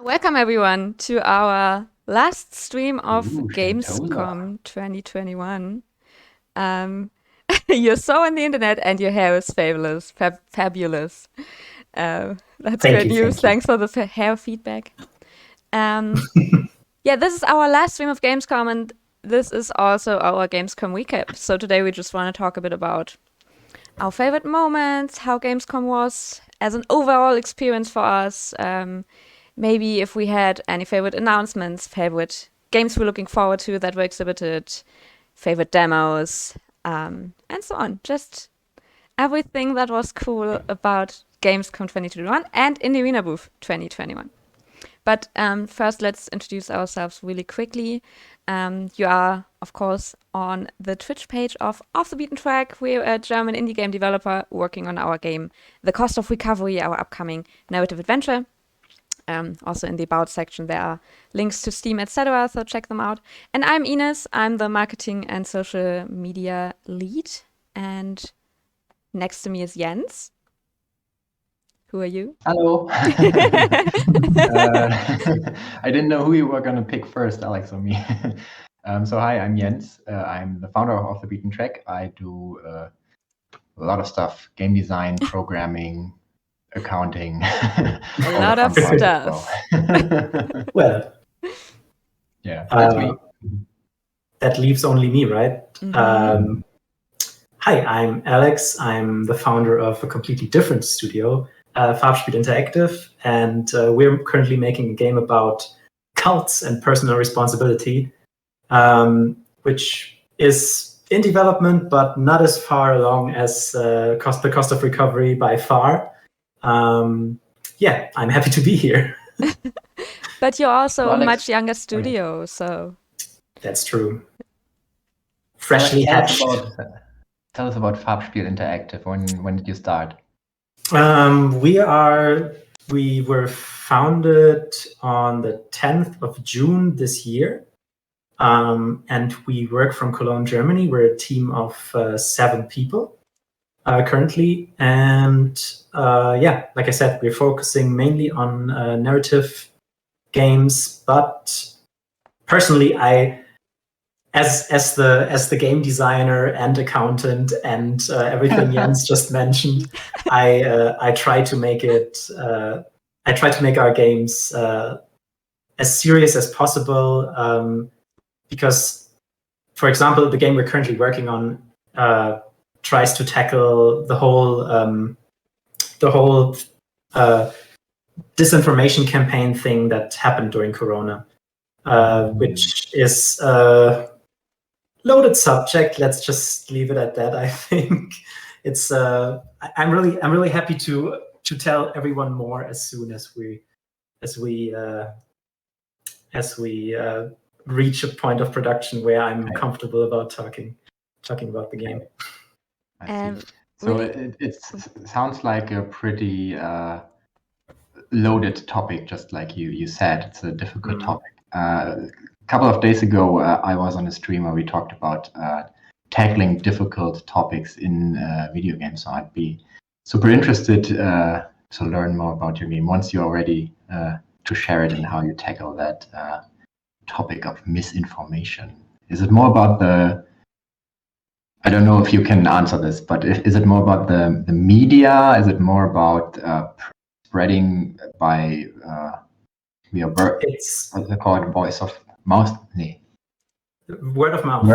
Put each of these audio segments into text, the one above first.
Welcome everyone to our last stream of Ooh, Gamescom 2021. You're so on the internet and your hair is fabulous. Fabulous. That's great news. Thanks for the hair feedback. Yeah, this is our last stream of Gamescom and this is also our Gamescom recap. So today we just want to talk a bit about our favorite moments, how Gamescom was as an overall experience for us. Maybe if we had any favorite announcements, favorite games we're looking forward to that were exhibited, favorite demos, and so on. Just everything that was cool about Gamescom 2021 and Indie Arena Booth 2021. But first, let's introduce ourselves really quickly. You are, of course, on the Twitch page of Off the Beaten Track. We're a German indie game developer working on our game, The Cost of Recovery, our upcoming narrative adventure. Also in the About section, there are links to Steam, etc., so check them out. And I'm Ines. I'm the marketing and social media lead. And next to me is Jens. Who are you? Hello. I didn't know who you were going to pick first, Alex or me. So hi, I'm Jens. I'm the founder of The Beaten Track. I do a lot of stuff, game design, programming, accounting. A lot of stuff. Well, yeah, that's me. That leaves only me, right? Mm-hmm. Hi, I'm Alex. I'm the founder of a completely different studio, Farbspiel Interactive, and we're currently making a game about cults and personal responsibility, which is in development, but not as far along as the cost of recovery by far. Yeah, I'm happy to be here. But you're also a much younger studio, so... That's true. Freshly hatched. Tell us about Farbspiel Interactive. When did you start? We were founded on the 10th of June this year, and we work from Cologne, Germany. We're a team of 7 people currently, and yeah, like I said, we're focusing mainly on narrative games. But personally, as the game designer and accountant and everything Jens just mentioned, I try to make our games as serious as possible, because, for example, the game we're currently working on tries to tackle the whole disinformation campaign thing that happened during Corona, which is loaded subject. Let's just leave it at that. I think it's. I'm really happy to tell everyone more as soon as we reach a point of production where I'm comfortable about talking about the game. So it sounds like a pretty loaded topic, just like you said. It's a difficult topic. A couple of days ago, I was on a stream where we talked about tackling difficult topics in video games. So I'd be super interested to learn more about your game once you're ready to share it and how you tackle that topic of misinformation. Is it more about I don't know if you can answer this, but is it more about the media? Is it more about spreading by what's it called? Voice of mouth? Word of mouth.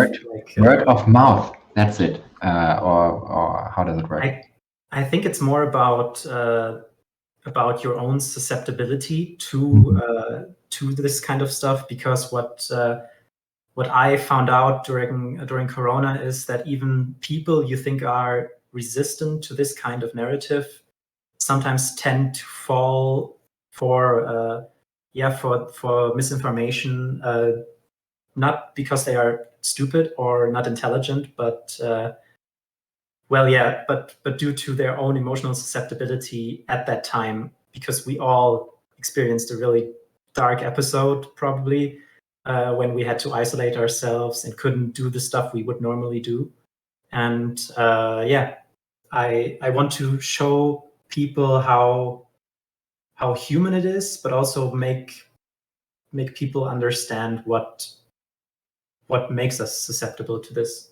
Word of mouth. That's it. Or how does it work? I think it's more about your own susceptibility to this kind of stuff, because what I found out during Corona is that even people you think are resistant to this kind of narrative sometimes tend to fall for misinformation, not because they are stupid or not intelligent, but due to their own emotional susceptibility at that time, because we all experienced a really dark episode probably when we had to isolate ourselves and couldn't do the stuff we would normally do. And I want to show people how human it is, but also make people understand what makes us susceptible to this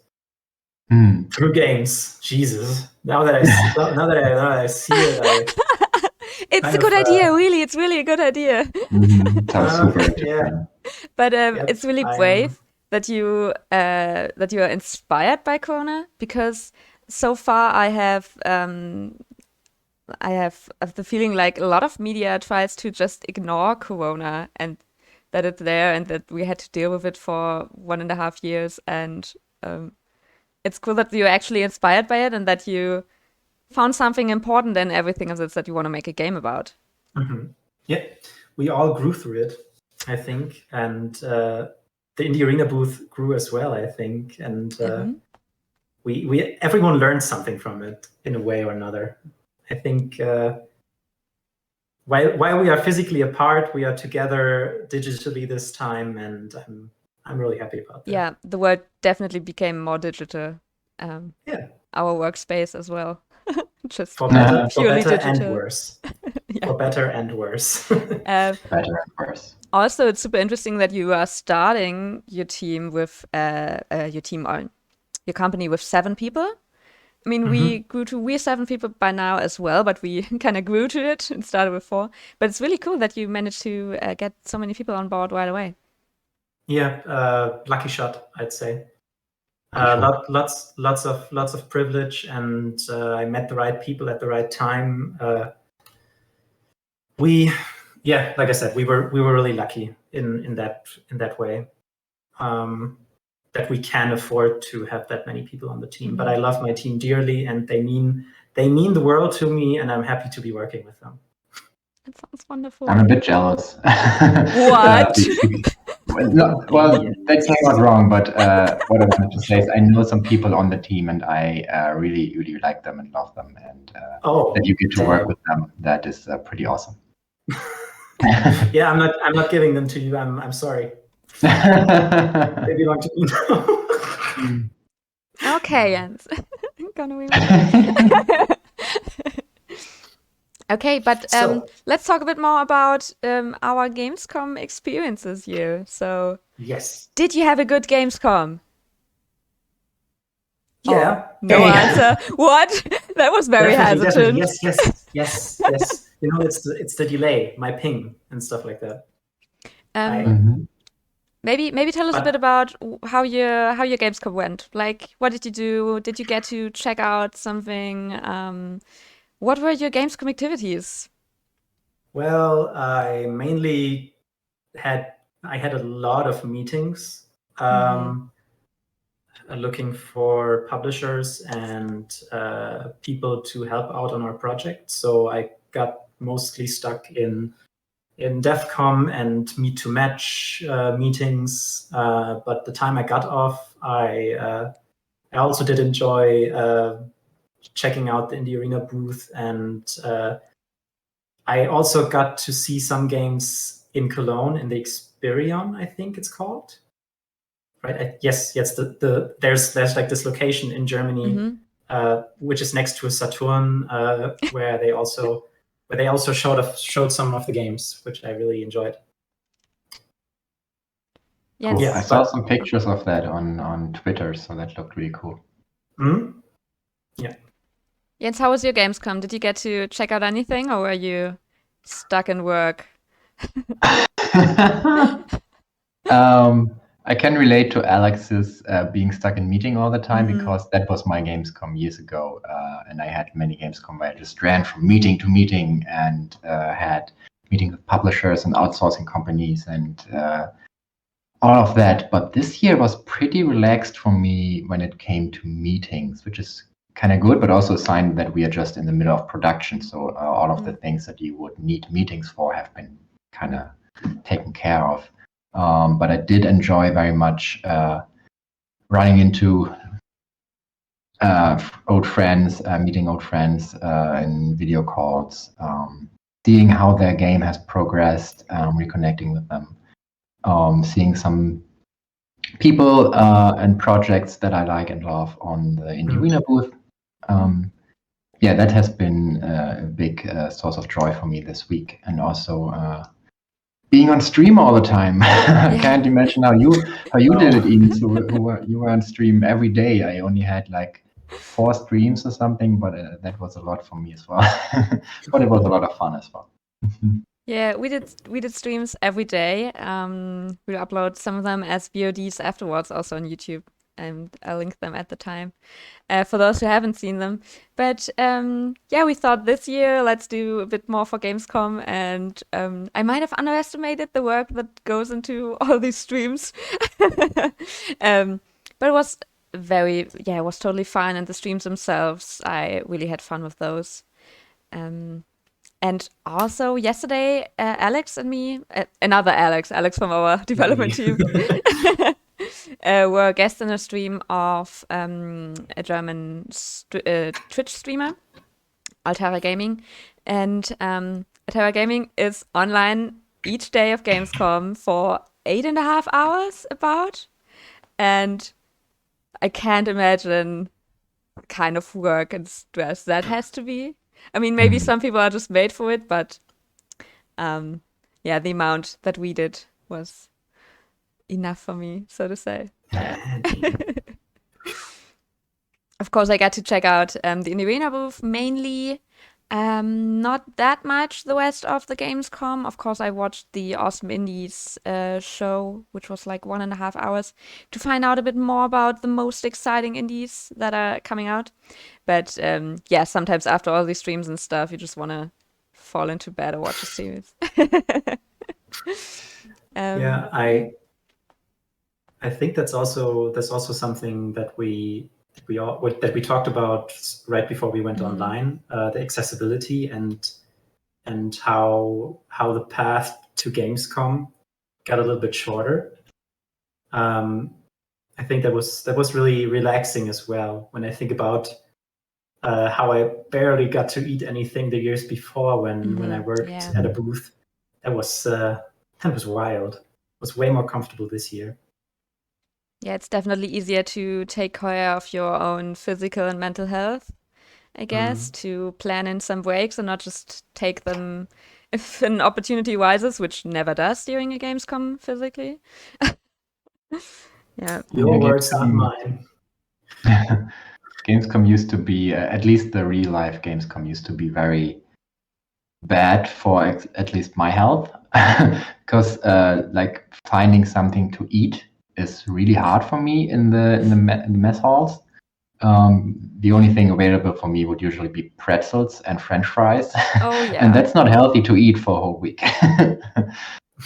through games. Jesus, now that I see it, it's a good idea. Really, it's really a good idea. Sounds super interesting. Yeah. But it's really brave that you are inspired by Corona, because so far I have the feeling like a lot of media tries to just ignore Corona and that it's there and that we had to deal with it for 1.5 years. And it's cool that you're actually inspired by it and that you found something important in everything of this that you want to make a game about. Mm-hmm. Yeah, we all grew through it, I think. And the Indie Arena booth grew as well, I think. And we everyone learned something from it in a way or another. I think while we are physically apart, we are together digitally this time, and I'm really happy about that. Yeah, the world definitely became more digital. Our workspace as well. Just for better digital. and worse. Yeah. For better and worse. Better and worse. Also, it's super interesting that you are starting your team with your company with 7 people. I mean, we're 7 people by now as well, but we kind of grew to it and started with 4. But it's really cool that you managed to get so many people on board right away. Yeah, lucky shot, I'd say. Lots of privilege, and I met the right people at the right time. Like I said, we were really lucky in that way. That we can afford to have that many people on the team. But I love my team dearly, and they mean the world to me, and I'm happy to be working with them. That sounds wonderful. I'm a bit jealous. What? That came out wrong, but what I wanted to say is I know some people on the team, and I really, really like them and love them, and that you get to work with them. That is pretty awesome. Yeah, I'm not giving them to you. I'm sorry. They belong to me now. Okay, Jens. Okay, but let's talk a bit more about our Gamescom experiences here. So, yes, did you have a good Gamescom? Yeah. Oh, no answer. What? That was very hesitant. Definitely. Yes. You know, it's the delay, my ping and stuff like that. Maybe tell us a bit about how your Gamescom went. Like, what did you do? Did you get to check out something? What were your Gamescom activities? Well, I mainly had a lot of meetings, looking for publishers and people to help out on our project. So I got mostly stuck in DevCom and Meet to Match meetings, but the time I got off, I also did enjoy checking out the Indie Arena booth, and I also got to see some games in Cologne in the Experion, I think it's called. Right? Yes. There's like this location in Germany, which is next to a Saturn, where they also showed some of the games, which I really enjoyed. Yes. Cool. Yeah, I saw some pictures of that on Twitter, so that looked really cool. Yeah. Jens, how was your Gamescom? Did you get to check out anything, or were you stuck in work? I can relate to Alex's being stuck in meeting all the time, because that was my Gamescom years ago, and I had many Gamescom where I just ran from meeting to meeting and had meetings with publishers and outsourcing companies and all of that. But this year was pretty relaxed for me when it came to meetings, which is kind of good, but also a sign that we are just in the middle of production. So all of the things that you would need meetings for have been kind of taken care of. But I did enjoy very much running into old friends, meeting old friends in video calls, seeing how their game has progressed, reconnecting with them, seeing some people and projects that I like and love on the Indie Arena booth. yeah, that has been a big source of joy for me this week, and also being on stream all the time. I can't imagine how you did it, Ian. So you were on stream every day. I only had like 4 streams or something, but that was a lot for me as well. But it was a lot of fun as well. Yeah, we did streams every day. We'll upload some of them as VODs afterwards, also on YouTube, and I'll link them at the time for those who haven't seen them. But yeah, we thought this year let's do a bit more for Gamescom, and I might have underestimated the work that goes into all these streams. But it was it was totally fun, and the streams themselves, I really had fun with those. And also yesterday, Alex and me, another Alex from our development team, were guests in a stream of a German Twitch streamer, Altera Gaming. And Altera Gaming is online each day of Gamescom for 8.5 hours about. And I can't imagine the kind of work and stress that has to be. I mean, maybe some people are just made for it, but yeah, the amount that we did was enough for me, so to say. Of course, I got to check out the Indie Arena booth mainly. Not that much the rest of the Gamescom. Of course, I watched the Awesome Indies show, which was like 1.5 hours, to find out a bit more about the most exciting indies that are coming out. But yeah, sometimes after all these streams and stuff, you just want to fall into bed or watch a series. Yeah, I think that's also something that we talked about right before we went online, the accessibility and how the path to Gamescom got a little bit shorter. I think that was really relaxing as well when I think about how I barely got to eat anything the years before when I worked at a booth. That was wild. It was way more comfortable this year. Yeah, it's definitely easier to take care of your own physical and mental health, I guess, to plan in some breaks and not just take them if an opportunity rises, which never does during a Gamescom physically. Yeah. Your words, not mine. Gamescom used to be, at least the real life Gamescom used to be very bad for at least my health, because like finding something to eat is really hard for me in the mess halls. The only thing available for me would usually be pretzels and French fries. Oh yeah. And that's not healthy to eat for a whole week.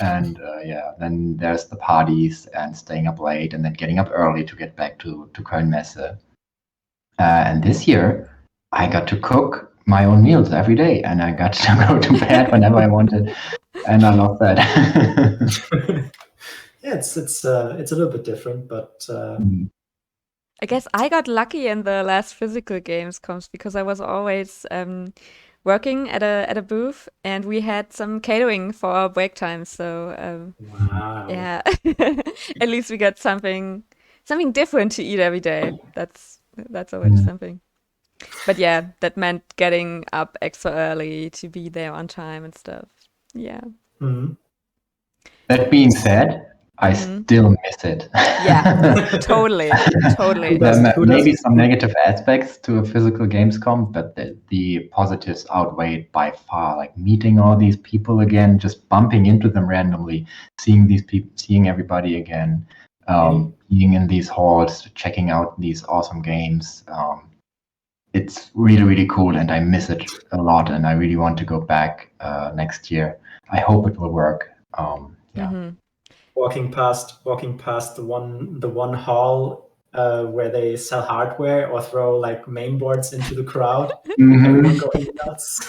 And yeah, then there's the parties and staying up late and then getting up early to get back to Kölnmesse. And this year, I got to cook my own meals every day, and I got to go to bed whenever I wanted, and I love that. Yeah, it's a little bit different, but I guess I got lucky in the last physical Gamescoms because I was always working at a booth, and we had some catering for our break time. So wow. Yeah, at least we got something different to eat every day. That's already something. But yeah, that meant getting up extra early to be there on time and stuff. Yeah. That being said, I still miss it. Yeah, totally. Maybe some negative aspects to a physical Gamescom, but the positives outweighed by far. Like meeting all these people again, just bumping into them randomly, seeing these people, seeing everybody again, being in these halls, checking out these awesome games. It's really, really cool, and I miss it a lot, and I really want to go back next year. I hope it will work. Yeah. Walking past the one hall where they sell hardware or throw like mainboards into the crowd, everyone going nuts,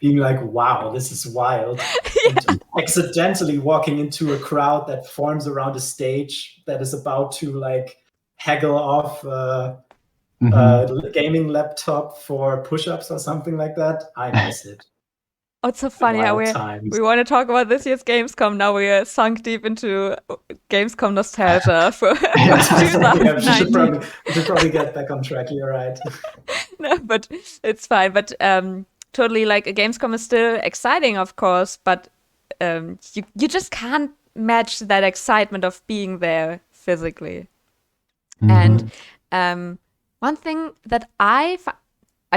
being like, "Wow, this is wild!" And accidentally walking into a crowd that forms around a stage that is about to like haggle off gaming laptop for push-ups or something like that. I miss it. Oh, it's so funny how wild times. we want to talk about this year's Gamescom. Now we are sunk deep into Gamescom nostalgia for Yeah, we 2019. should probably get back on track. You're right. No, but it's fine. But totally, like, a Gamescom is still exciting, of course, but you just can't match that excitement of being there physically. And one thing that I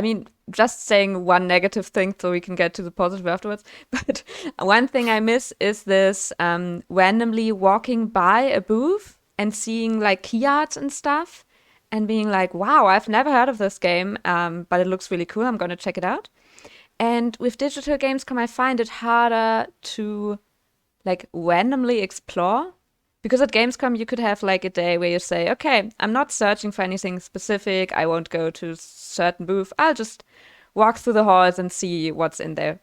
mean, just saying one negative thing so we can get to the positive afterwards, but one thing I miss is this randomly walking by a booth and seeing like key arts and stuff and being like, wow, I've never heard of this game, but it looks really cool. I'm going to check it out. And with digital Gamescom, I find it harder to like randomly explore. Because at Gamescom, you could have like a day where you say, okay, I'm not searching for anything specific. I won't go to a certain booth. I'll just walk through the halls and see what's in there.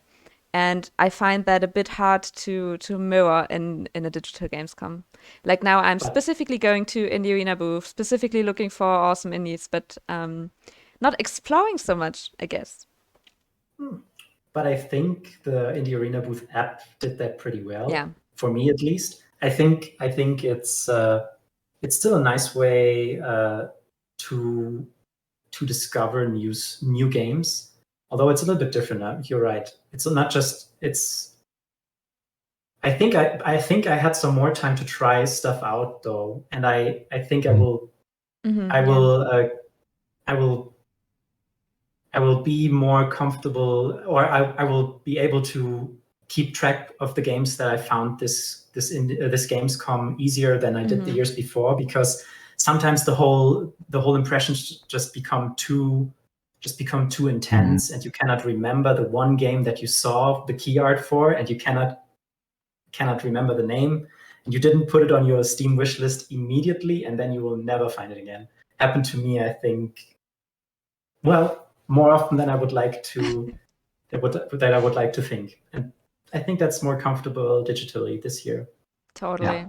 And I find that a bit hard to mirror in a digital Gamescom. Like now I'm specifically going to Indie Arena booth, specifically looking for awesome indies, but not exploring so much, I guess. But I think the Indie Arena booth app did that pretty well. Yeah. For me, at least. I think it's still a nice way to discover new games. Although it's a little bit different. You're right. It's not just I think I had some more time to try stuff out though, and I think I will I will be more comfortable, or I will be able to keep track of the games that I found this Gamescom easier than I did the years before, because sometimes the whole impressions just become too intense, and you cannot remember the one game that you saw the key art for, and you cannot remember the name, and you didn't put it on your Steam wish list immediately, and then you will never find it again. Happened to me, I think, well, more often than I would like to that I would like to think. And I think that's more comfortable digitally this year. Totally.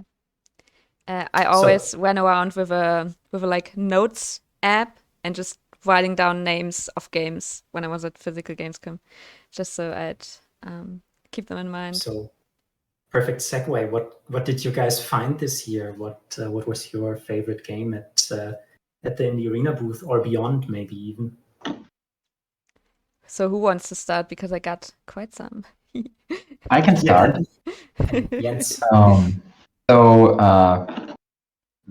Yeah. I always went around with a like notes app and just writing down names of games when I was at physical Gamescom, just so I'd keep them in mind. So perfect segue. What did you guys find this year? What was your favorite game at the Indie Arena booth or beyond, maybe even? So who wants to start? Because I got quite some. I can start. Yes. There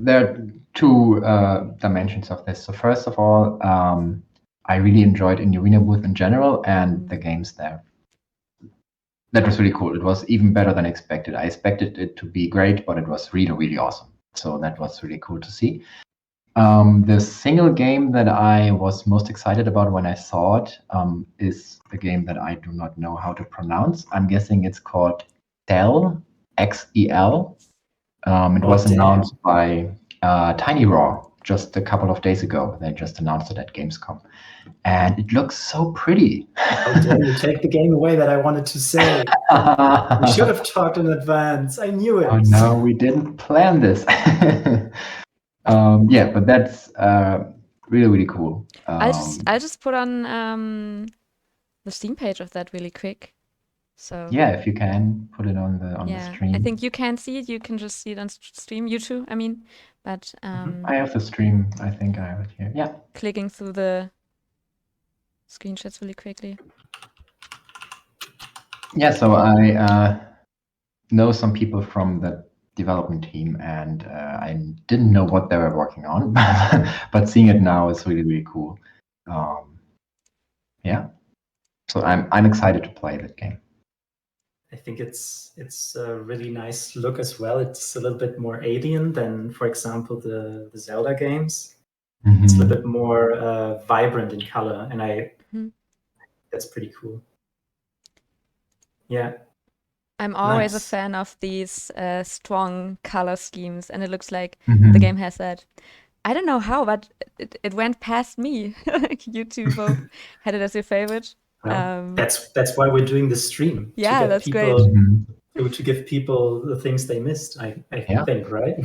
are two dimensions of this. So first of all, I really enjoyed Indie Arena booth in general and the games there. That was really cool. It was even better than expected. I expected it to be great, but it was really, really awesome. So that was really cool to see. The single game that I was most excited about when I saw it is a game that I do not know how to pronounce. I'm guessing it's called Xel, Xel. It was announced by Tiny Raw just a couple of days ago. They just announced it at Gamescom. And it looks so pretty. How dare you take the game away that I wanted to say? We should have talked in advance. I knew it. Oh no, we didn't plan this. Yeah, but that's really, really cool. I'll just put on the Steam page of that really quick. So yeah, if you can put it on the stream. I think you can see it. You can just see it on stream. You too, I mean. But I have the stream. I think I have it here. Yeah. Clicking through the screenshots really quickly. Yeah, so I know some people from the development team, and I didn't know what they were working on, but seeing it now is really, really cool. Yeah, so I'm excited to play that game. I think it's a really nice look as well. It's a little bit more alien than, for example, the Zelda games. It's a little bit more vibrant in color, and that's pretty cool. Yeah. I'm always a fan of these strong color schemes, and it looks like the game has that. I don't know how, but it went past me. You two both had it as your favorite. Well, that's why we're doing this stream. Yeah, that's great. To give people the things they missed, I think, right?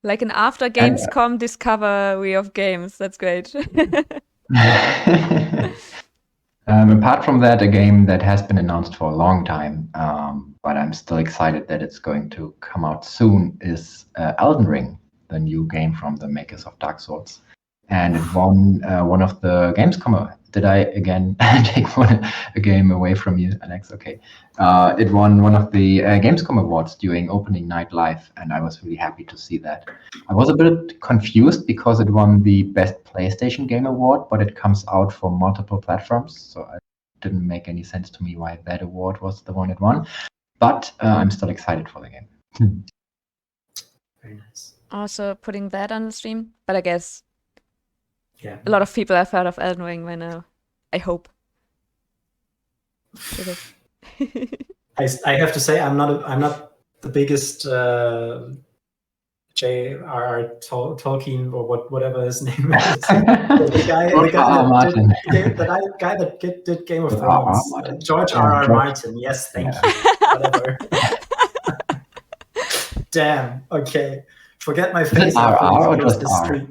Like an after Gamescom discovery of games. That's great. Apart from that, a game that has been announced for a long time, but I'm still excited that it's going to come out soon, is Elden Ring, the new game from the makers of Dark Souls. And it won one of the Gamescom. Did I again take a game away from you, Alex? Okay. It won one of the Gamescom awards during opening night live, and I was really happy to see that. I was a bit confused because it won the Best PlayStation Game Award, but it comes out for multiple platforms, so it didn't make any sense to me why that award was the one it won. But I'm still excited for the game. Very nice. Also putting that on the stream, but I guess Yeah. a lot of people have heard of Elden Ring by now. I hope. I have to say I'm not the biggest J.R.R. Tolkien or whatever his name is. the guy that did Game of Thrones. George R.R. Martin. Yes, thank you. Whatever. Damn. Okay. Forget my face. R.R. or just the R? street.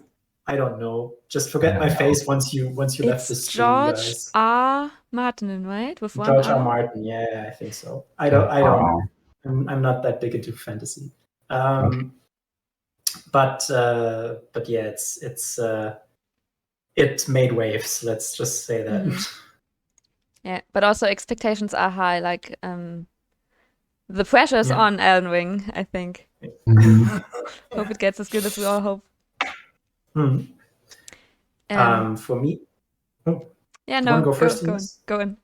I don't know. Just forget my face once you left the It's stream, George guys. R. Martin, right? With one George R? R. Martin. Yeah, I think so. I don't. I'm not that big into fantasy. But yeah, it made waves. Let's just say that. Yeah, but also expectations are high. Like the pressure's on Elden Ring, I think. Hope it gets as good as we all hope. For me. Yeah, no. Go first. Go in.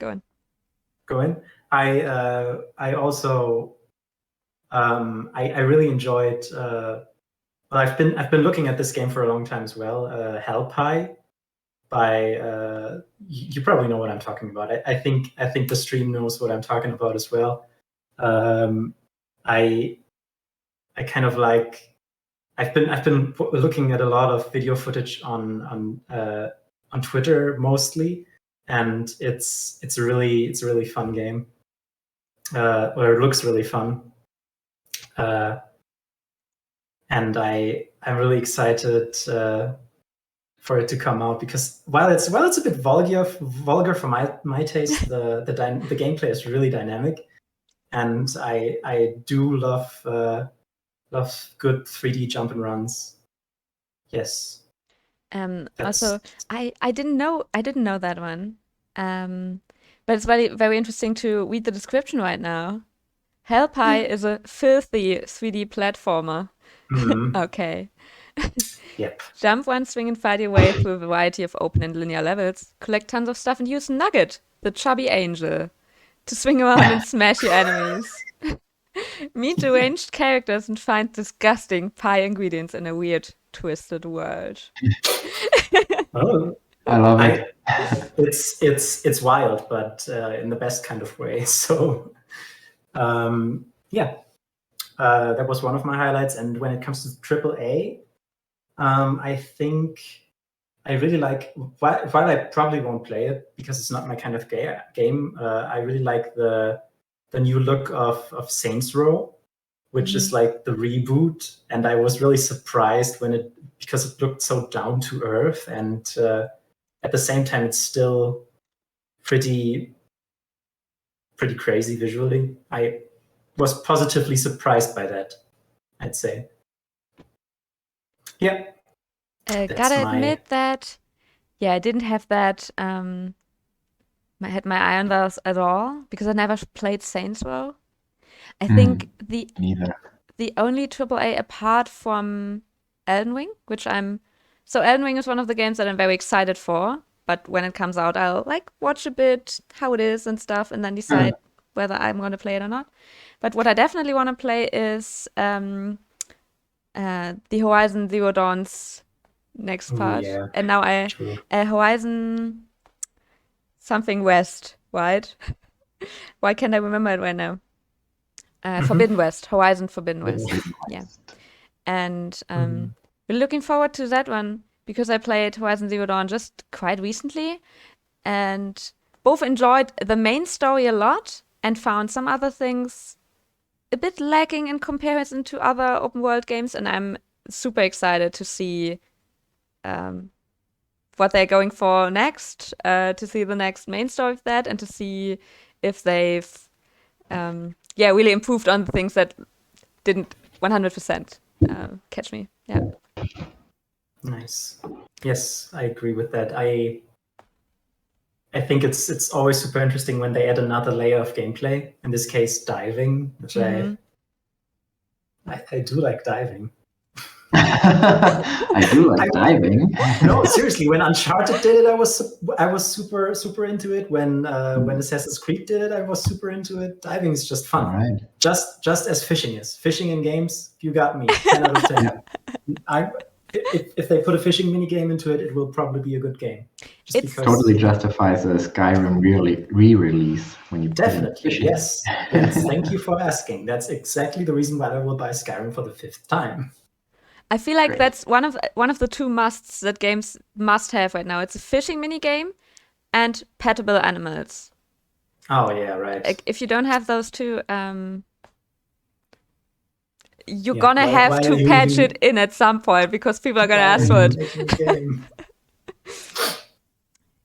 I also I really enjoyed. I've been looking at this game for a long time as well. Hellpie by you probably know what I'm talking about. I think the stream knows what I'm talking about as well. I kind of like. I've been looking at a lot of video footage on Twitter mostly, and it's a really fun game. Or it looks really fun. And I'm really excited for it to come out because while it's a bit vulgar for my taste, the gameplay is really dynamic, and I do love good 3D jump and runs. Yes. Also, I didn't know that one. But it's very very interesting to read the description right now. Hellpie is a filthy 3D platformer. Okay. Yep. Jump one, swing, and fight your way through a variety of open and linear levels. Collect tons of stuff and use Nugget, the chubby angel, to swing around and smash your enemies. Meet deranged characters and find disgusting pie ingredients in a weird, twisted world. Oh, I love it. It's wild, but in the best kind of way. So, yeah. That was one of my highlights. And when it comes to AAA, I think I really like, while I probably won't play it because it's not my kind of game, I really like the new look of Saints Row, which is like the reboot. And I was really surprised because it looked so down to earth. And at the same time, it's still pretty crazy visually. I was positively surprised by that, I'd say. Yeah. Gotta admit that, yeah, I didn't have that. I had my eye on those at all because I never played Saints Row. I think the only AAA apart from Elden Ring, so Elden Ring is one of the games that I'm very excited for. But when it comes out, I'll watch a bit how it is and stuff, and then decide whether I'm going to play it or not. But what I definitely want to play is the Horizon Zero Dawn's next part. Yeah, and now Horizon something West, right? Why can't I remember it right now? Forbidden West, Horizon Forbidden West. Yeah. And we're looking forward to that one because I played Horizon Zero Dawn just quite recently and both enjoyed the main story a lot and found some other things a bit lacking in comparison to other open world games, and I'm super excited to see what they're going for next, to see the next main story of that, and to see if they've really improved on the things that didn't 100% catch me. Yeah. Nice. Yes, I agree with that. I think it's always super interesting when they add another layer of gameplay. In this case, diving, which I do like diving. I do like diving. No, seriously, when Uncharted did it, I was super into it. When Assassin's Creed did it, I was super into it. Diving is just fun. All right. Just as fishing is. Fishing in games, you got me. 10 out of 10. If they put a fishing minigame into it, it will probably be a good game. It totally justifies a Skyrim re-release when you definitely, yes. Thank you for asking. That's exactly the reason why I will buy Skyrim for the 5th time. I feel like that's one of the two musts that games must have right now. It's a fishing minigame and petable animals. Oh yeah, right. Like, if you don't have those two, you're gonna have to patch it in at some point because people are gonna ask for it.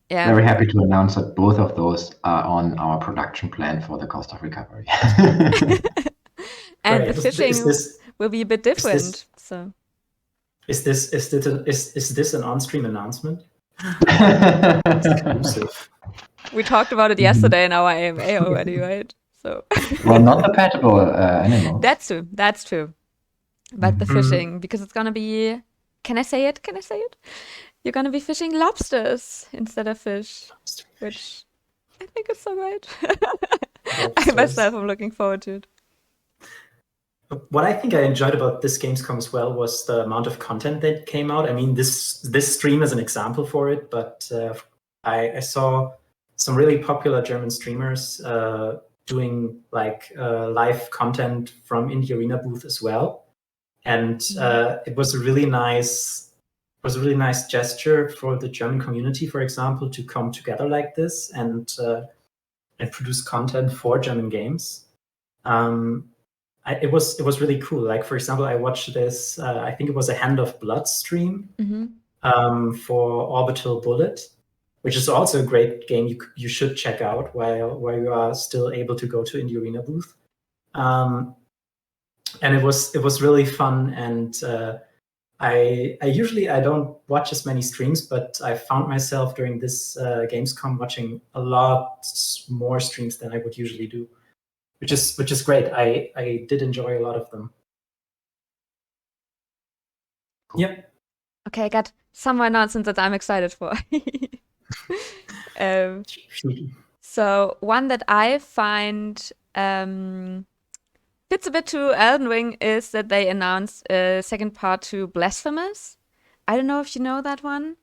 Yeah. Very happy to announce that both of those are on our production plan for the cost of recovery. And the fishing will be a bit different. Is this an on-stream announcement? Exclusive. We talked about it yesterday in our AMA already, right? So. Well, not the petable animals. That's true. But the fishing, because it's gonna be. Can I say it? You're gonna be fishing lobsters instead of fish, which I think is so great. I myself am looking forward to it. What I think I enjoyed about this Gamescom as well was the amount of content that came out. I mean, this stream is an example for it, but I saw some really popular German streamers doing like live content from Indie Arena booth as well, and it was a really nice gesture for the German community, for example, to come together like this and produce content for German games. It was really cool. Like, for example, I watched this, I think it was a Hand of Blood stream for Orbital Bullet, which is also a great game you should check out while you are still able to go to Indie Arena booth. And it was really fun. And I usually don't watch as many streams, but I found myself during this Gamescom watching a lot more streams than I would usually do. Which is great. I did enjoy a lot of them. Yep. Okay, I got some more announcements that I'm excited for. So one that I find fits a bit to Elden Ring is that they announced a second part to Blasphemous. I don't know if you know that one.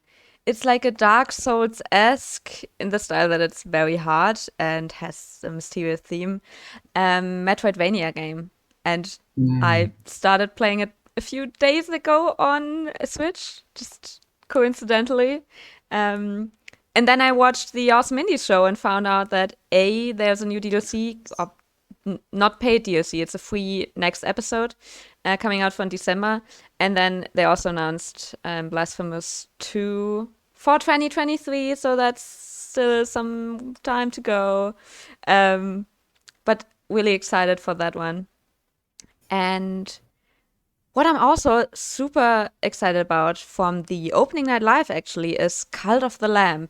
It's like a Dark Souls-esque in the style that it's very hard and has a mysterious theme, Metroidvania game. And I started playing it a few days ago on a Switch, just coincidentally. And then I watched the Awesome Indie Show and found out that there's a new DLC, not paid DLC, it's a free next episode coming out for December. And then they also announced Blasphemous 2 for 2023, so that's still some time to go. But really excited for that one. And what I'm also super excited about from the opening night live actually is Cult of the Lamb.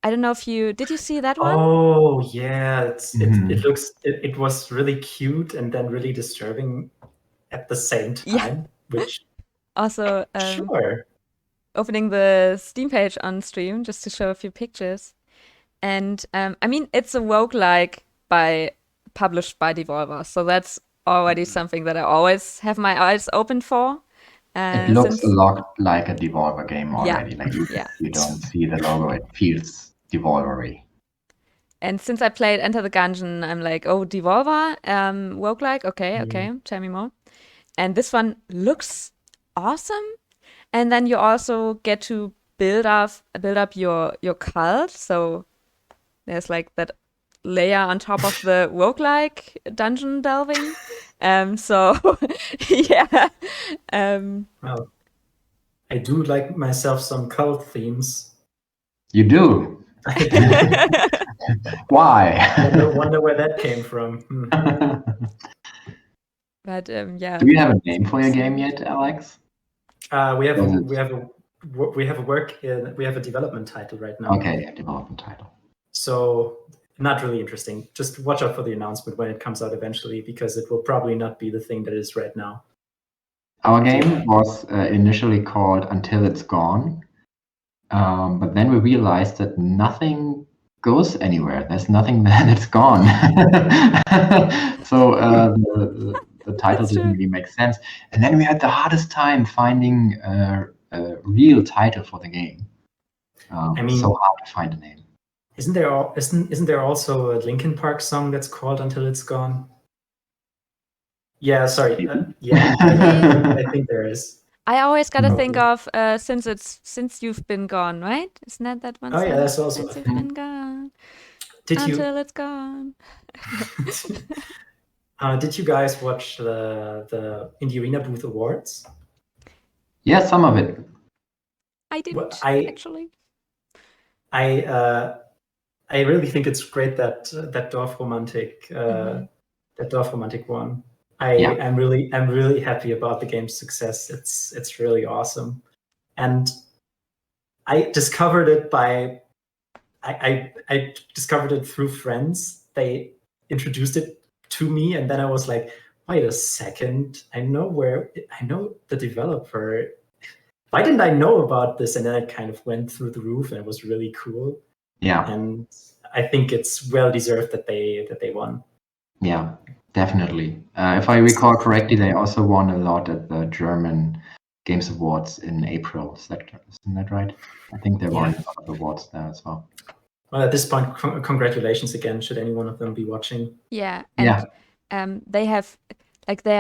I don't know if did you see that one? Oh yeah, it was really cute and then really disturbing at the same time, which also sure. Opening the Steam page on stream just to show a few pictures. And I mean, it's a roguelike published by Devolver, so that's already something that I always have my eyes open for. It looks a lot like a Devolver game already. Like you don't see the logo, it feels Devolver-y. And since I played Enter the Gungeon, I'm like, oh, Devolver, roguelike, okay, tell me more. And this one looks awesome. And then you also get to build up your cult. So there's like that layer on top of the roguelike dungeon delving. So yeah. Well, I do like myself some cult themes. You do? Why? Wonder where that came from. But yeah. Do you have a name for your game yet, Alex? We have a development title right now. Okay, a development title. So not really interesting. Just watch out for the announcement when it comes out eventually, because it will probably not be the thing that it is right now. Our game was initially called Until It's Gone, but then we realized that nothing goes anywhere. There's nothing then it's gone. So the title didn't really make sense. And then we had the hardest time finding a real title for the game. I mean, so hard to find a name. Isn't there also a Linkin Park song that's called Until It's Gone? Yeah, sorry. Yeah, I think there is. I always gotta think of Since You've Been Gone, right? Isn't that one? Oh yeah, that's also. Since You've Been Gone. Until It's Gone. Did you guys watch the Indie Arena Booth Awards? Yeah, some of it. I didn't actually. I really think it's great that Dorfromantik that Dorfromantik won. I'm really happy about the game's success. It's really awesome, and I discovered it I discovered it through friends. They introduced it to me, and then I was like, wait a second, I know the developer. Why didn't I know about this? And then it kind of went through the roof, and it was really cool. Yeah. And I think it's well deserved that they won. Yeah, definitely. If I recall correctly, they also won a lot at the German Games Awards in April. Isn't that right? I think they won a lot of awards there as well. Well, at this point, congratulations again, should any one of them be watching. Yeah. And they are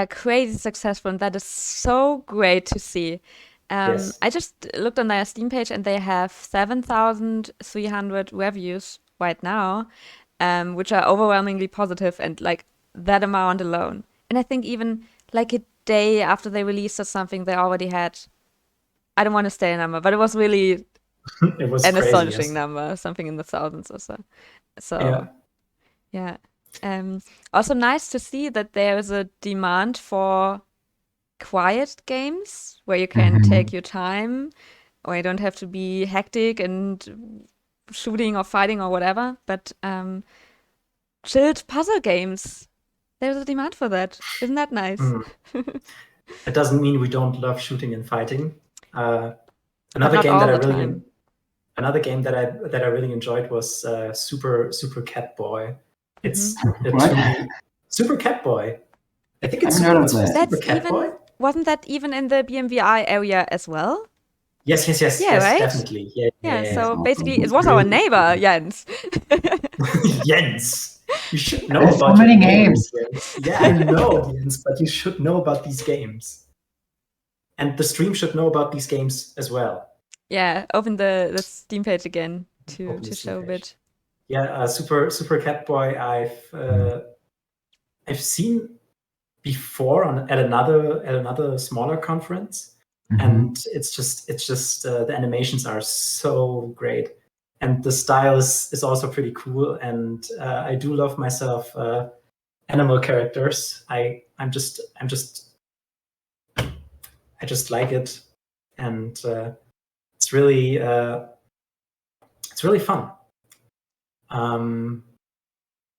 crazy successful, and that is so great to see. Yes. I just looked on their Steam page, and they have 7,300 reviews right now, which are overwhelmingly positive, and like that amount alone. And I think even like a day after they released or something, they already had, I don't want to say a number, but it was really it was an crazy, astonishing number, something in the thousands or so. So yeah. Also nice to see that there is a demand for quiet games where you can take your time, or you don't have to be hectic and shooting or fighting or whatever, but chilled puzzle games. There's a demand for that. Isn't that nice? It doesn't mean we don't love shooting and fighting. Another game that I really enjoyed was Super Cat Boy. It's Super Cat Boy. I think it's Super Cat Boy. Wasn't that even in the BMVI area as well? Yes, right? Definitely. Yeah. So basically, it was our neighbor, Jens. Jens, you should know There's about so many games. Yeah, I know, Jens, but you should know about these games. And the stream should know about these games as well. Yeah, open the Steam page again to show a bit. Yeah, Super Cat Boy. I've seen before at another smaller conference, and it's just the animations are so great, and the style is also pretty cool. And I do love myself animal characters. I just like it, and it's really fun.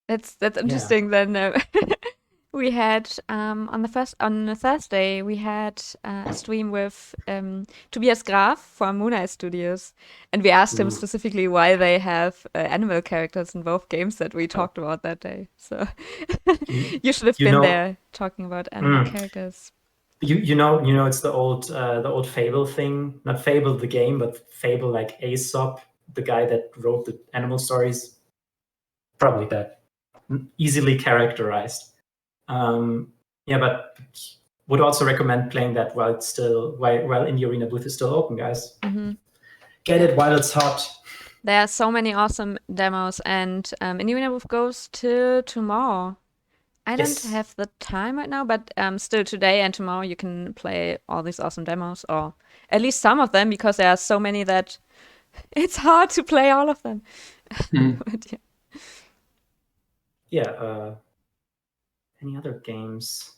That's interesting. Then we had on a Thursday we had a stream with Tobias Graf from Mooneye Studios, and we asked him specifically why they have animal characters in both games that we talked about that day. So you should have been there talking about animal characters. You know, it's the old Fable thing. Not Fable the game, but Fable like Aesop, the guy that wrote the animal stories. Probably that. Easily characterized. But would also recommend playing that while Indie Arena Booth is still open, guys. Get it while it's hot. There are so many awesome demos, and Indie Arena Booth goes till tomorrow. I Yes. don't have the time right now, but still today and tomorrow you can play all these awesome demos, or at least some of them, because there are so many that it's hard to play all of them. But yeah. Yeah. Any other games?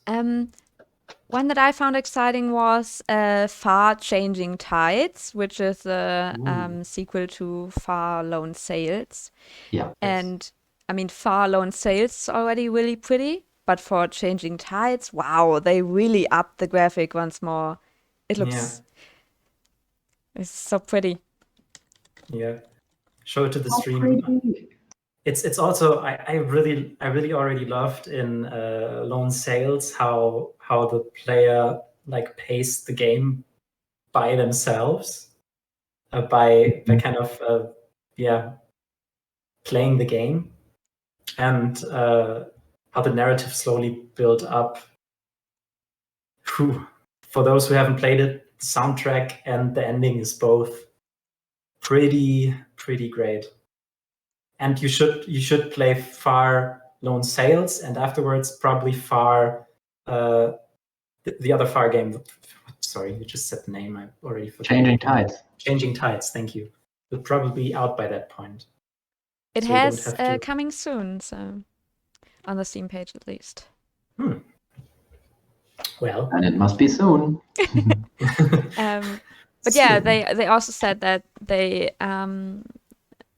One that I found exciting was Far Changing Tides, which is a sequel to Far Lone Sails. Yeah. And I mean, Far Lone Sails is already really pretty, but for Changing Tides, wow, they really upped the graphic once more. It looks it's so pretty. Yeah. Show it to the stream. It's also I really already loved in Lone Sails how the player like paced the game by themselves, by kind of playing the game, and how the narrative slowly built up. Whew. For those who haven't played it, the soundtrack and the ending is both pretty great. And you should play Far Lone Sails, and afterwards probably Far the other Far game. Sorry, you just said the name. I already forgot. Changing Tides. Changing Tides. Thank you. Will probably be out by that point. It So you don't has have to- coming soon, so on the Steam page at least. Well, And it must be soon. But yeah, they also said that they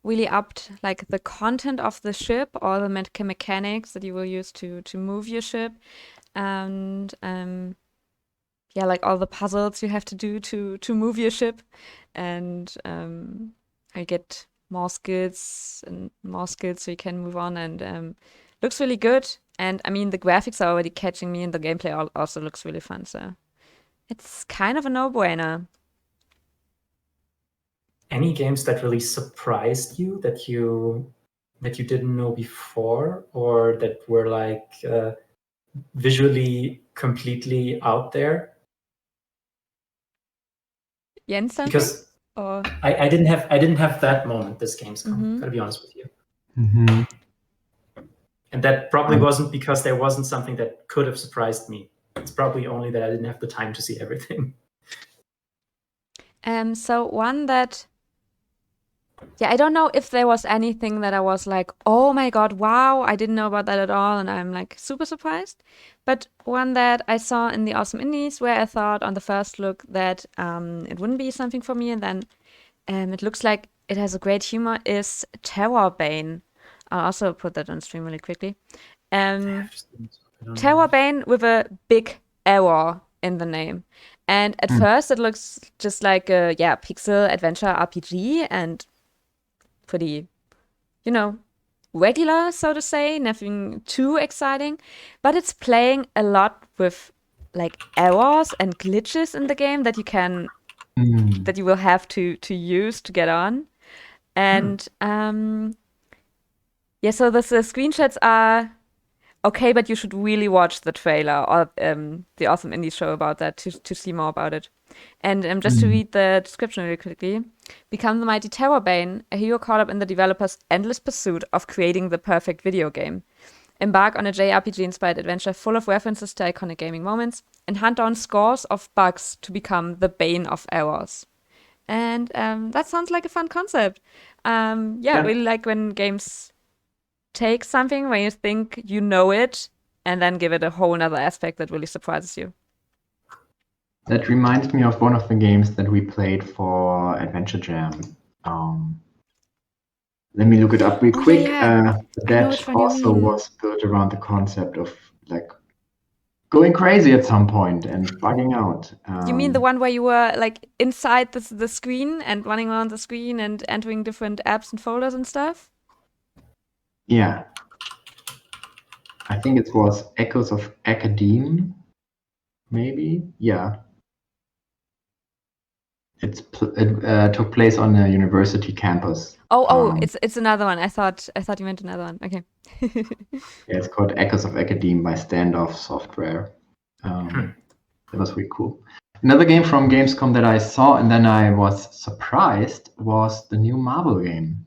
really upped like the content of the ship, all the mechanics that you will use to move your ship, and yeah, like all the puzzles you have to do to move your ship, and I get more skills so you can move on, and looks really good. And I mean, the graphics are already catching me, and the gameplay also looks really fun. So it's kind of a no-brainer. any games that really surprised you that you didn't know before, or that were like visually completely out there? Jens, something? Because Or I didn't have that moment this Gamescom. Gotta be honest with you. Mm-hmm. And that probably wasn't because there wasn't something that could have surprised me. It's probably only that I didn't have the time to see everything. So one that, yeah, I don't know if there was anything that I was like, oh my god, wow, I didn't know about that at all, and I'm like super surprised. But one that I saw in the Awesome Indies, where I thought on the first look that it wouldn't be something for me, and then it looks like it has a great humor, is Terrorbane. I'll also put that on stream really quickly. Terrorbane with a big error in the name. And at first it looks just like a pixel adventure RPG, and pretty, regular, so to say, nothing too exciting. But it's playing a lot with like errors and glitches in the game that you can that you will have to use to get on. And so the screenshots are okay, but you should really watch the trailer or the Awesome Indie show about that to see more about it. And just to read the description really quickly. Become the mighty Terrorbane, a hero caught up in the developer's endless pursuit of creating the perfect video game. Embark on a JRPG-inspired adventure full of references to iconic gaming moments, and hunt down scores of bugs to become the bane of errors. And that sounds like a fun concept. Really like when games take something where you think you know it and then give it a whole nother aspect that really surprises you. That reminds me of one of the games that we played for Adventure Jam. Let me look it up real quick. That also was built around the concept of like going crazy at some point and bugging out. You mean the one where you were like inside the screen and running around the screen and entering different apps and folders and stuff? Yeah. I think it was Echoes of Academe, maybe? Yeah. It took place on a university campus. It's another one. I thought you meant another one. Okay. Yeah, it's called Echoes of Academe by Standoff Software. That was really cool. Another game from Gamescom that I saw and then I was surprised was the new Marvel game.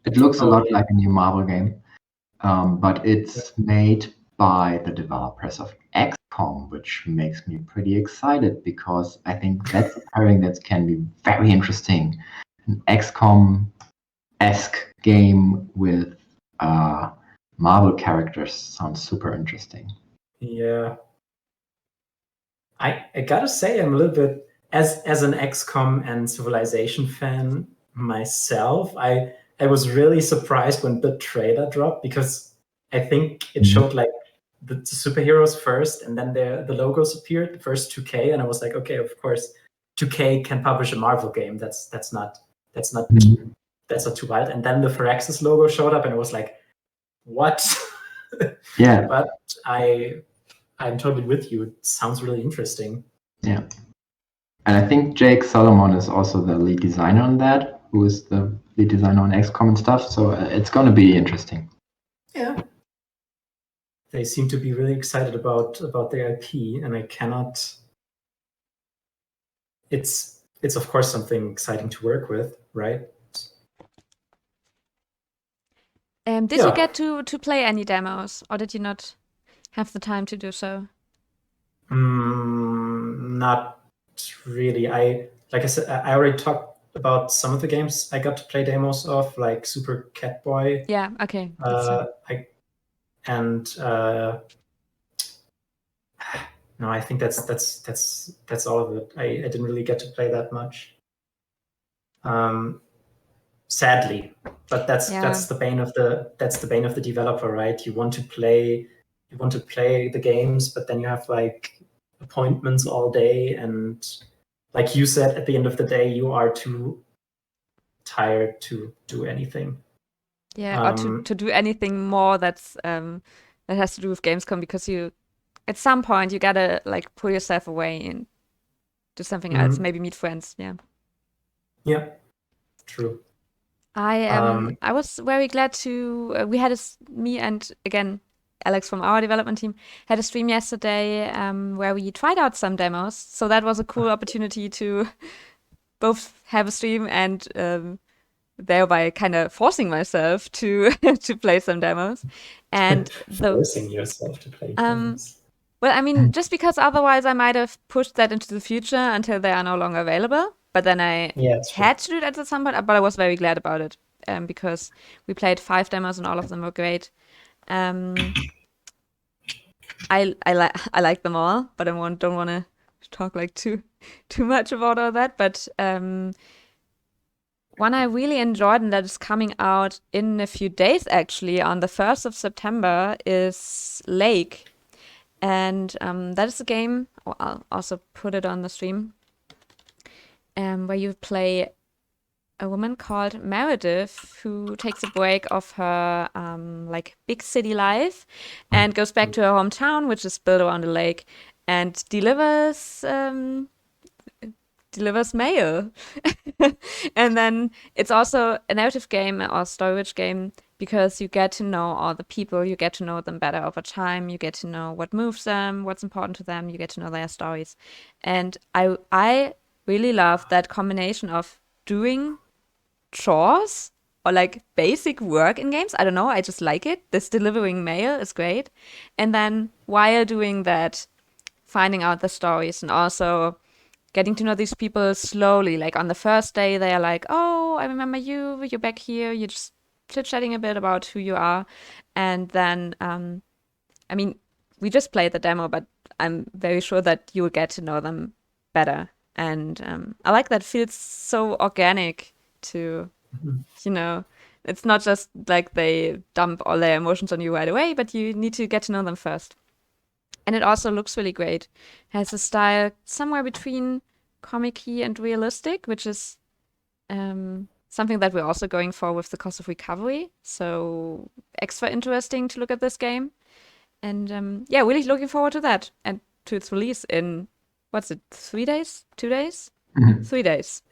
It looks a lot like a new Marvel game. but it's made by the developers of XCOM, which makes me pretty excited because I think that's a pairing that can be very interesting. An XCOM-esque game with Marvel characters sounds super interesting. Yeah. I gotta say, I'm a little bit, as an XCOM and Civilization fan myself, I was really surprised when the trailer dropped, because I think it showed like the superheroes first, and then the logos appeared, the first 2K, and I was like, okay, of course 2K can publish a Marvel game. That's not too wild. And then the Firaxis logo showed up, and it was like, what? Yeah. But I'm totally with you. It sounds really interesting. Yeah. And I think Jake Solomon is also the lead designer on that, who is the lead designer on XCOM and stuff. So it's going to be interesting. Yeah. They seem to be really excited about their IP, and I cannot. It's of course something exciting to work with, right? Did you get to play any demos, or did you not have the time to do so? Not really. Like I said, I already talked about some of the games I got to play demos of, like Super Catboy. Yeah. Okay. No, I think that's all of it. I didn't really get to play that much, sadly. But that's the bane of the developer, right? You want to play the games, but then you have like appointments all day, and like you said, at the end of the day, you are too tired to do anything. Yeah, or to do anything more that's that has to do with Gamescom, because you, at some point, you gotta like pull yourself away and do something else, maybe meet friends. Yeah. Yeah, true. I was very glad to. We had me and again Alex from our development team had a stream yesterday where we tried out some demos. So that was a cool opportunity to both have a stream and thereby kind of forcing myself to to play some demos. And forcing yourself to play demos. Well, I mean, just because otherwise I might have pushed that into the future until they are no longer available. But then I had to do it at some point. But I was very glad about it because we played 5 demos and all of them were great. I like them all, but I don't want to talk like too much about all that. But one I really enjoyed and that is coming out in a few days, actually, on the 1st of September, is Lake. And that is a game, I'll also put it on the stream, where you play a woman called Meredith who takes a break of her like big city life and goes back to her hometown, which is built around a lake, and delivers mail. And then it's also a narrative game or story-rich game because you get to know all the people, you get to know them better over time, you get to know what moves them, what's important to them, you get to know their stories. And I really love that combination of doing chores or like basic work in games. I don't know, I just like it. This delivering mail is great. And then while doing that, finding out the stories and also getting to know these people slowly. Like on the first day, they are like, oh, I remember you, you're back here, you're just chit-chatting a bit about who you are. And then, I mean, we just played the demo, but I'm very sure that you will get to know them better. And I like that. It feels so organic to, you know, it's not just like they dump all their emotions on you right away, but you need to get to know them first. And it also looks really great. Has a style somewhere between comic-y and realistic, which is something that we're also going for with the Cost of Recovery. So extra interesting to look at this game. And yeah, really looking forward to that and to its release in, what's it, 3 days? 2 days? 3 days.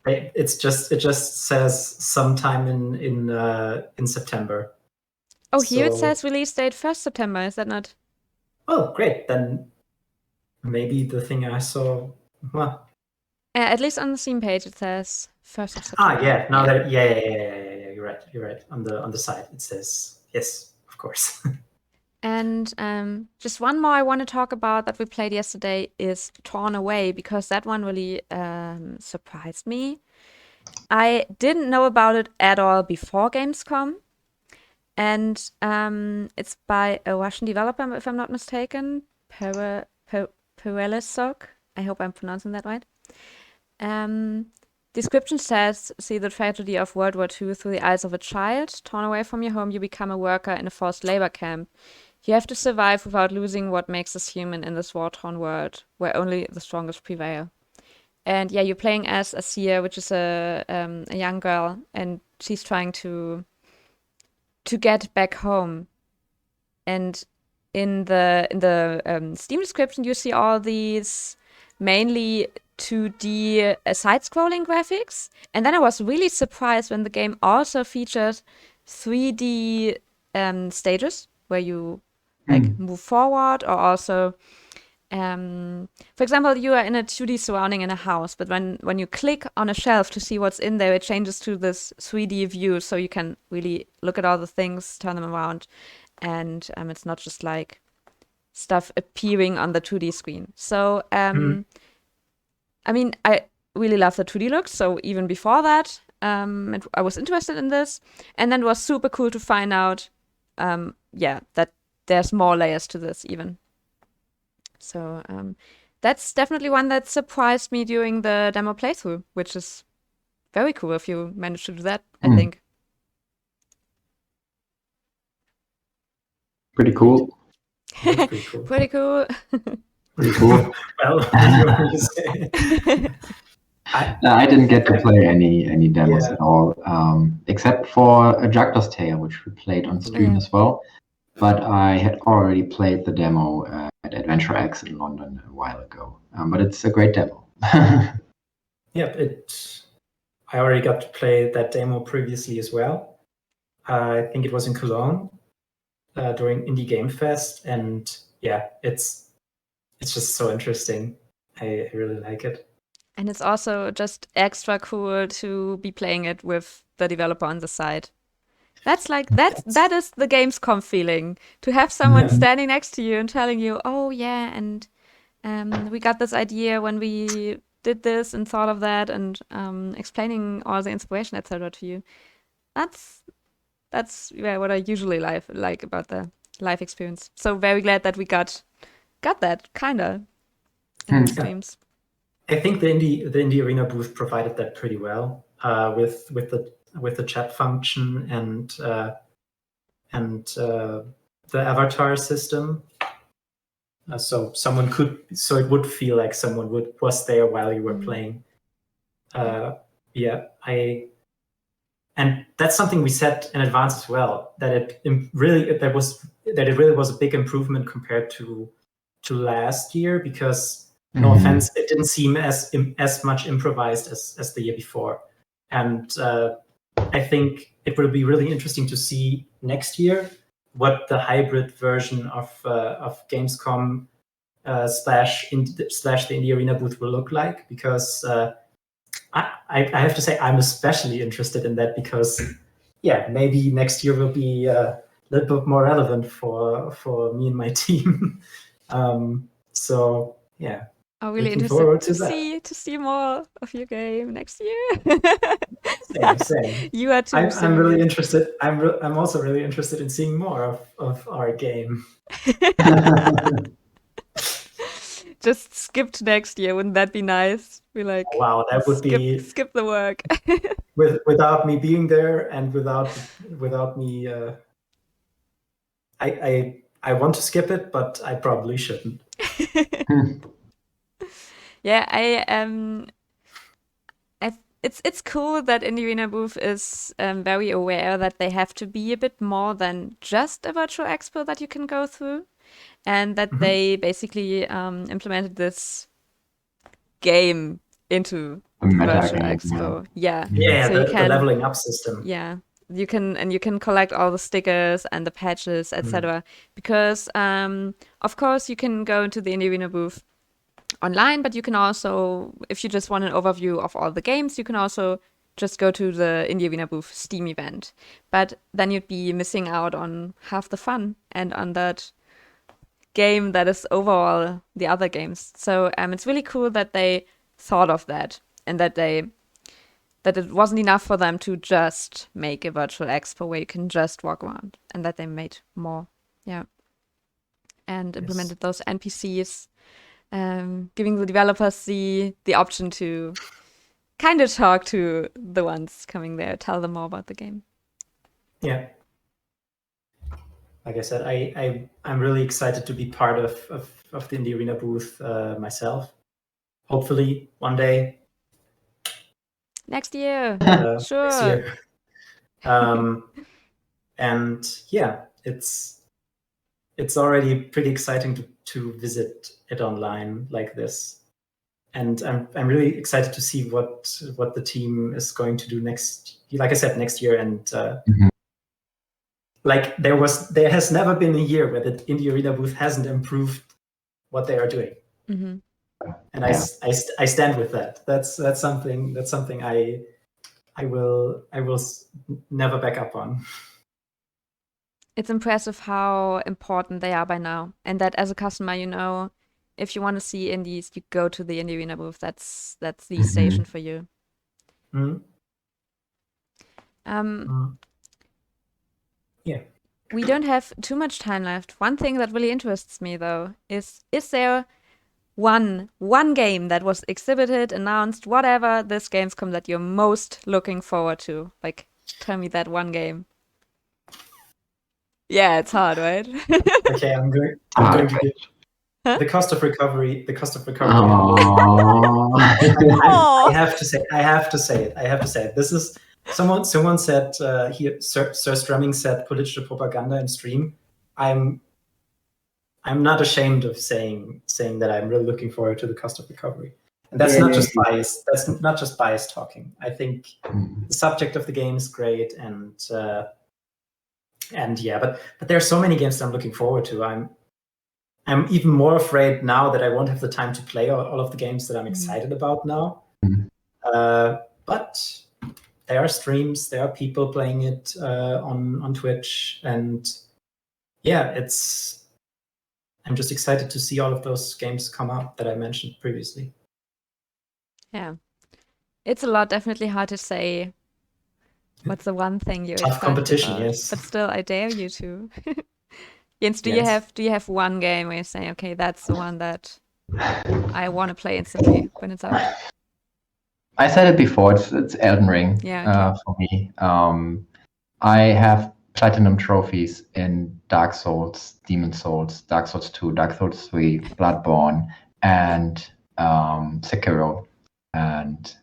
It just says sometime in September. Oh, here it says release date 1st September. Is that not? Oh, great. Then maybe the thing I saw. Well, at least on the Steam page it says 1st of September. Yeah. Now that you're right. On the site it says yes, of course. And just one more I want to talk about that we played yesterday is Torn Away, because that one really surprised me. I didn't know about it at all before Gamescom. And it's by a Russian developer, if I'm not mistaken, Perelesok. I hope I'm pronouncing that right. Description says, see the tragedy of World War II through the eyes of a child. Torn away from your home, you become a worker in a forced labor camp. You have to survive without losing what makes us human in this war-torn world, where only the strongest prevail. And yeah, you're playing as Asia, which is a young girl, and she's trying to get back home. And in the Steam description, you see all these mainly 2D side-scrolling graphics. And then I was really surprised when the game also featured 3D stages where you move forward, or also, for example, you are in a 2D surrounding in a house, but when you click on a shelf to see what's in there, it changes to this 3D view, so you can really look at all the things, turn them around, and it's not just like stuff appearing on the 2D screen. So, I mean, I really love the 2D looks, so even before that, I was interested in this, and then it was super cool to find out, that there's more layers to this even. So that's definitely one that surprised me during the demo playthrough, which is very cool if you manage to do that, I think. Pretty cool. Pretty cool. Pretty cool. Pretty cool. Well, what do you say? No, I didn't get to play any demos at all, except for A Juggler's Tale, which we played on stream as well. But I had already played the demo at Adventure X in London a while ago. But it's a great demo. I already got to play that demo previously as well. I think it was in Cologne during Indie Game Fest, and it's just so interesting. I really like it. And it's also just extra cool to be playing it with the developer on the side. That is the Gamescom feeling, to have someone standing next to you and telling you, oh yeah, and we got this idea when we did this and thought of that, and explaining all the inspiration, etc. to you. That's what I usually like about the live experience. So very glad that we got that kinda in the streams. I think the Indie Arena booth provided that pretty well with the chat function and the avatar system. So it would feel like someone was there while you were playing. And that's something we said in advance as well, that it really was a big improvement compared to last year, because no offense, it didn't seem as much improvised as the year before. And I think it will be really interesting to see next year what the hybrid version of Gamescom slash the Indie Arena booth will look like, because I have to say I'm especially interested in that, because maybe next year will be a little bit more relevant for me and my team. So yeah. I'm really interested to see more of your game next year. Same. You are too. I'm really interested. I'm also really interested in seeing more of our game. Just skip to next year. Wouldn't that be nice? Be like, wow, that would skip the work. without me being there, and without me. I want to skip it, but I probably shouldn't. Yeah, it's cool that Indie Arena booth is very aware that they have to be a bit more than just a virtual expo that you can go through, and that they basically implemented this game into the virtual expo. So the leveling up system. Yeah. You can collect all the stickers and the patches, etc. Because of course you can go into the Indie Arena booth online, but you can also, if you just want an overview of all the games, you can also just go to the Indie Arena booth Steam event. But then you'd be missing out on half the fun and on that game that is overall the other games. So it's really cool that they thought of that, and that it wasn't enough for them to just make a virtual expo where you can just walk around, and that they made more. Yeah. And implemented those NPCs, giving the developers the option to kind of talk to the ones coming there, tell them more about the game. Yeah. Like I said, I'm really excited to be part of the Indie Arena booth myself. Hopefully one day. Next year. Sure. Next year. And yeah, it's already pretty exciting to visit it online like this. And I'm really excited to see what the team is going to do next year. And like there has never been a year where the Indie Arena booth hasn't improved what they are doing. Mm-hmm. And I stand with that. That's something I will never back up on. It's impressive how important they are by now, and that as a customer, if you want to see indies, you go to the Indie Arena booth. That's the station for you. Yeah. We don't have too much time left. One thing that really interests me, though, is there one game that was exhibited, announced, whatever, this Gamescom that you're most looking forward to? Like, tell me that one game. Yeah, it's hard, right? Okay, I'm going to give the cost of recovery. I have to say it. This is someone said here. Sir Strumming said political propaganda in stream. I'm not ashamed of saying that I'm really looking forward to the cost of recovery, and that's not just bias. That's not just bias talking. I think the subject of the game is great, and yeah, but there are so many games that I'm looking forward to. I'm even more afraid now that I won't have the time to play all of the games that I'm excited about now. But there are streams, there are people playing it on Twitch, and yeah, I'm just excited to see all of those games come up that I mentioned previously. Yeah, it's a lot. Definitely hard to say. What's the one thing you're tough excited competition, about? yes. But still, I dare you to. Jens, do you have one game where you say, okay, that's the one that I want to play instantly when it's out? I said it before. It's Elden Ring. Yeah, okay. For me. I have platinum trophies in Dark Souls, Demon Souls, Dark Souls 2, Dark Souls 3, Bloodborne, and Sekiro. And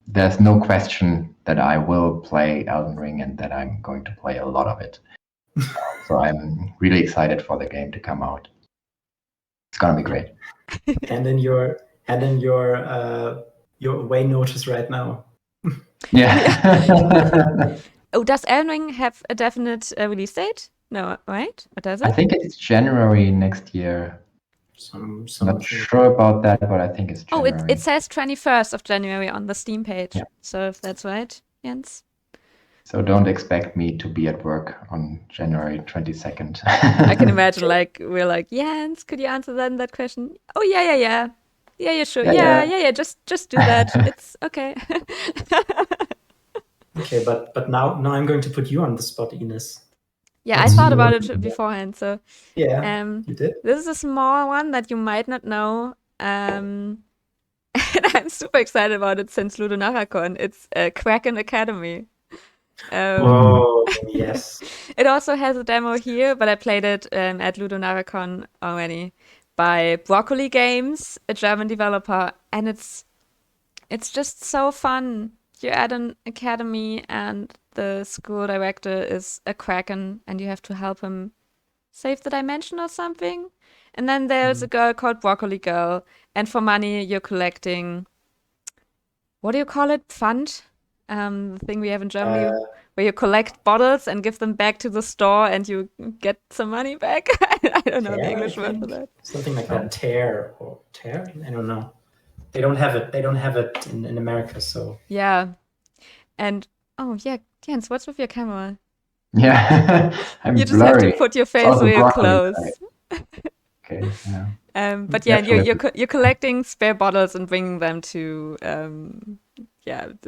there's no question that I will play Elden Ring and that I'm going to play a lot of it. So I'm really excited for the game to come out. It's gonna be great. And in your away notice right now. Yeah. Oh, does Elden Ring have a definite release date? No, right? Or does it? I think it's January next year. I'm not sure about that, but I think it's January. Oh, it says 21st of January on the Steam page. Yeah. So if that's right, Jens. So don't expect me to be at work on January 22nd. I can imagine, we're like, Jens, could you answer that question? Oh, yeah. Yeah, sure. Yeah. Just do that. It's okay. Okay, but now I'm going to put you on the spot, Ines. Yeah, I thought about it beforehand. So yeah, you did. This is a small one that you might not know. And I'm super excited about it since Ludonarracon. It's Kraken Academy. Oh, yes. It also has a demo here, but I played it at Ludonarracon already by Broccoli Games, a German developer, and it's just so fun. You're at an academy and the school director is a Kraken and you have to help him save the dimension or something. And then there's a girl called Broccoli Girl, and for money you're collecting, what do you call it? Pfand? The thing we have in Germany, where you collect bottles and give them back to the store and you get some money back. I don't know the English word for that. Something like that. Tear? I don't know. They don't have it in America, so. Yeah, And oh yeah, Jens, what's with your camera? Yeah, I'm You just have to blurry. put your It's face also real broccoli close. today. Okay, yeah. But You yeah, have to live with you're collecting spare bottles and bringing them to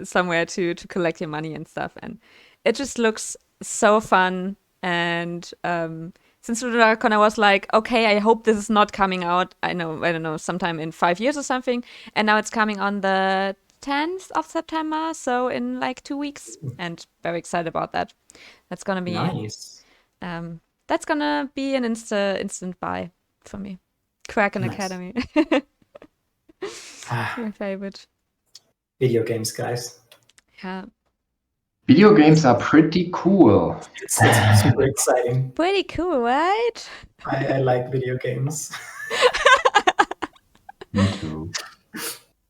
somewhere to collect your money and stuff, and it just looks so fun. And since Rudrakon, I was like, okay, I hope this is not coming out. I don't know, sometime in 5 years or something. And now it's coming on the 10th of September, so in like 2 weeks, and very excited about that. That's gonna be Nice. that's gonna be an instant buy for me. Kraken Nice. Academy. My favorite. Video games, guys. Yeah. Video games are pretty cool. It's super exciting. Pretty cool, right? I like video games. Me too.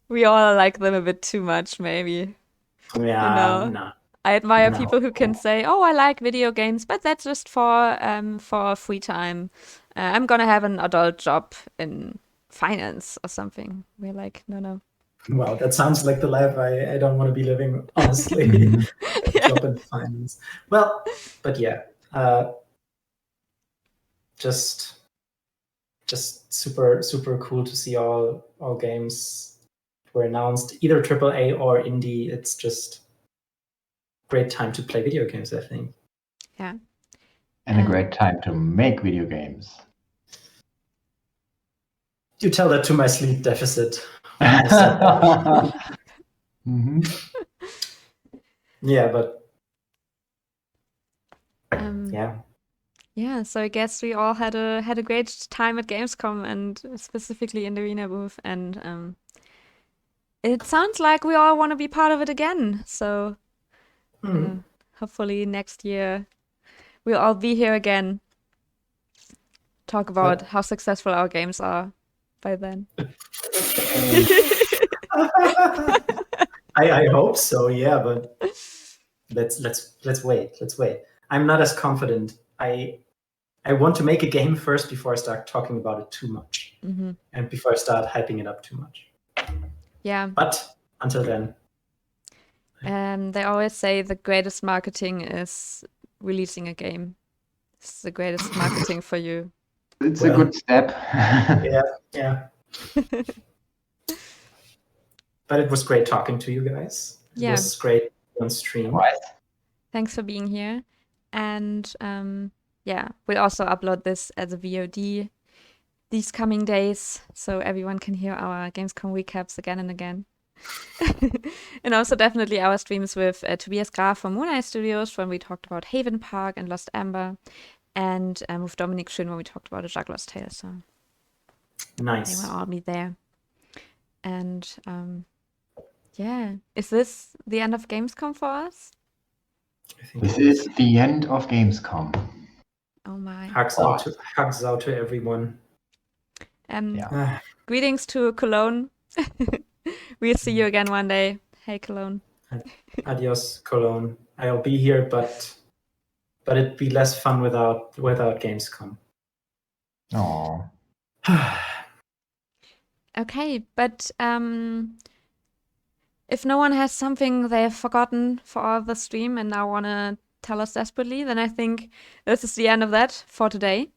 We all like them a bit too much, maybe. Yeah, You know, no. I admire No. people who can say, "Oh, I like video games, but that's just for free time. I'm gonna have an adult job in finance or something." We're like, no. Wow, that sounds like the life I don't want to be living, honestly. Yeah. Job in finance. Well, but yeah, just super cool to see all games were announced, either AAA or indie. It's just great time to play video games, I think. Yeah. And a great time to make video games. You tell that to my sleep deficit. Mm-hmm. Yeah, but yeah. So I guess we all had a great time at Gamescom, and specifically in the arena booth, and it sounds like we all want to be part of it again. So hopefully next year we'll all be here again. Talk about how successful our games are by then. I hope so, yeah, but let's wait. I'm not as confident. I want to make a game first before I start talking about it too much, and before I start hyping it up too much. Yeah. But until then, they always say the greatest marketing is releasing a game. It's the greatest marketing for you. It's a good step. Yeah. But it was great talking to you guys. It was great on stream. Right. Thanks for being here. And we'll also upload this as a VOD these coming days, so everyone can hear our Gamescom recaps again and again. And also definitely our streams with Tobias Graf from Mooneye Studios when we talked about Haven Park and Lost Amber, and with Dominic Schön when we talked about A Juggler's Tale. So nice. They will all be there. And is this the end of Gamescom for us? This is the end of Gamescom. Oh my. Hugs out to everyone. Greetings to Cologne. We'll see you again one day. Hey, Cologne. Adios, Cologne. I'll be here, but it'd be less fun without Gamescom. Aww. Okay, but if no one has something they have forgotten for all the stream and now want to tell us desperately, then I think this is the end of that for today.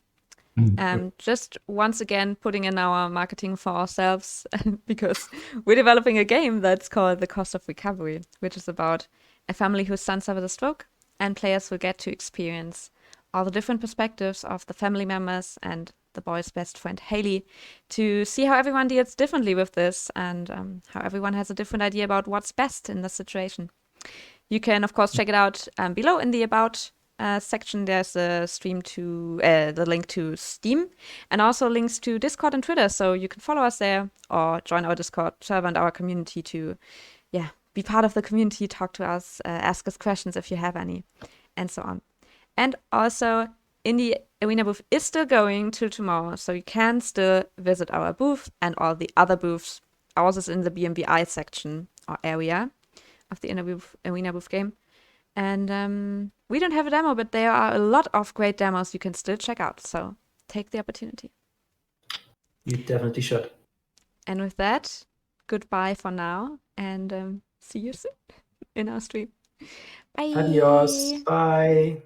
Just once again putting in our marketing for ourselves, because we're developing a game that's called The Cost of Recovery, which is about a family whose son suffered a stroke, and players will get to experience all the different perspectives of the family members and the boy's best friend Haley, to see how everyone deals differently with this, and how everyone has a different idea about what's best in the situation. You can, of course, check it out below in the About section. There's a stream to the link to Steam, and also links to Discord and Twitter, so you can follow us there or join our Discord server and our community to be part of the community, talk to us, ask us questions if you have any, and so on. And also, Indie Arena booth is still going till tomorrow, so you can still visit our booth and all the other booths. Ours is in the BMBI section or area of the Arena booth game. And we don't have a demo, but there are a lot of great demos you can still check out, so take the opportunity. You definitely should. And with that, goodbye for now, and see you soon in our stream. Bye. Adios. Bye.